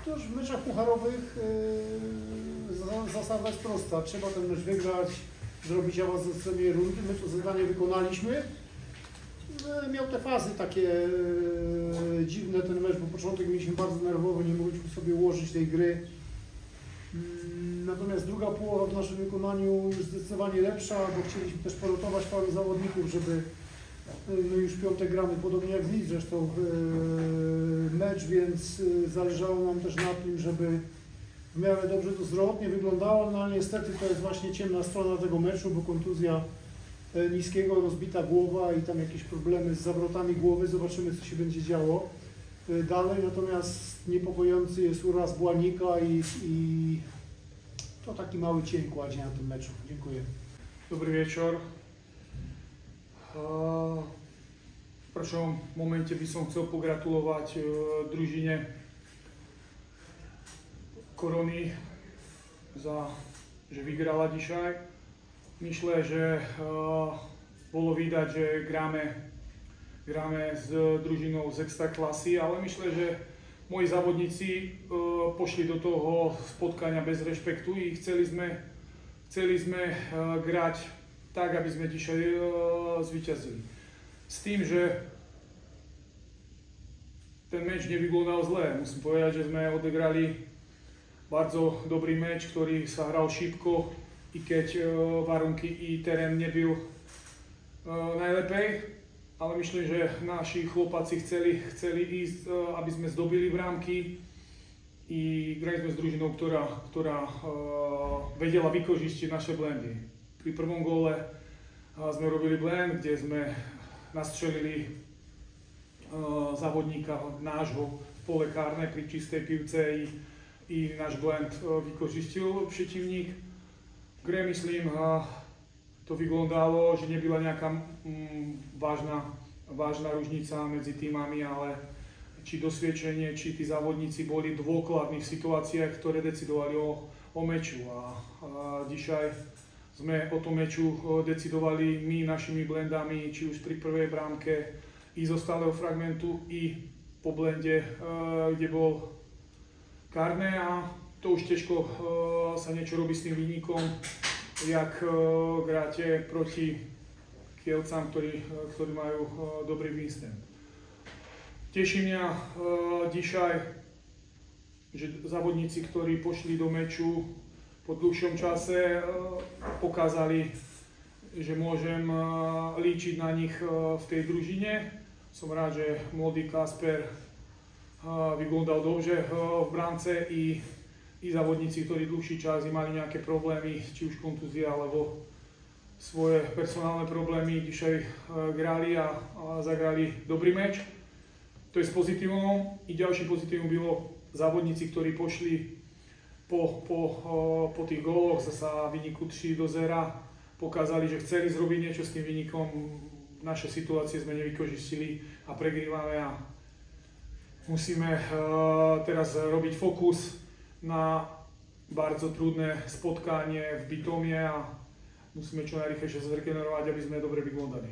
Toż w meczach pucharowych zasada jest prosta. Trzeba ten mecz wygrać, zrobić awans do następnej rundy. My to zadanie wykonaliśmy. Miał te fazy takie dziwne ten mecz, bo początek mieliśmy bardzo nerwowy, nie mogliśmy sobie ułożyć tej gry. Natomiast druga połowa w naszym wykonaniu już zdecydowanie lepsza, bo chcieliśmy też porotować paru zawodników, żeby no już w piątek gramy, podobnie jak w zresztą mecz, więc zależało nam też na tym, żeby w miarę dobrze to zdrowotnie wyglądało, no ale niestety to jest właśnie ciemna strona tego meczu, bo kontuzja niskiego, rozbita głowa i tam jakieś problemy z zawrotami głowy. Zobaczymy, co się będzie działo dalej, natomiast niepokojący jest uraz Błanika i to taki mały cień kładzie na tym meczu. Dziękuję. Dobrý večer. V prvom momente by som chcel pogratulovať družine Korony že vygrala dzisiaj. Myślę, że bolo widać, że gramy z družinou z Ekstraklasy, ale myślę, że moi zawodníci pošli do toho spotkania bez rešpektu i chceli sme grať tak, aby sme dzisiaj zvíťazili. S tým, že ten meč nevyglądal zle. Musím povedať, že sme odegrali bardzo dobrý meč, ktorý sa hral šibko, i keď warunki i terén nebyl najlepej, ale myslím, že naši chłopaci chceli ísť, aby sme zdobili brámky i grali sme s družinou, ktorá vedela vykožistiť naše blendy. Pri prvom góle sme robili blend, kde sme nastrelili závodníka nášho v pole kárne pri čistej pivce i náš blend vykožistil přetivník. V hre, myslím, to vyglądało, že nebyla nejaká vážna różnica medzi týmami, ale či dosvedčenie, či tí závodníci boli dôkladní v situáciách, ktoré decidovali o meču. A dzisiaj sme o tom meču decidovali my našimi blendami, či už pri prvej brámke i zo stáleho fragmentu, i po blende, kde bol kárne, a to už ťažko sa niečo robí s tým výnikom, jak hráte proti Kielcám, ktorí majú dobrý výstem. Teší mňa dzisiaj, že závodníci, ktorí pošli do meču po dlhšom čase, pokázali, že môžem líčiť na nich v tej družine. Som rád, že mladý Kasper vyglądal dobře v bránce i závodníci, ktorí dlhší čas mali nejaké problémy, či už kontúzie alebo svoje personálne problémy, dzisiaj grali a zagrali dobrý meč. To je s pozitívnom. I ďalší pozitívum bylo závodníci, ktorí pošli po tých góloch, zasa výniku 3-0, pokázali, že chceli zrobiť niečo s tým výnikom. Naše situácie sme nevykožistili a pregrívame a musíme teraz robiť fokus na bardzo trudné spotkanie v Bytomie a musíme čo najrýchlejšie zregenerovať, aby sme dobre vyglądali.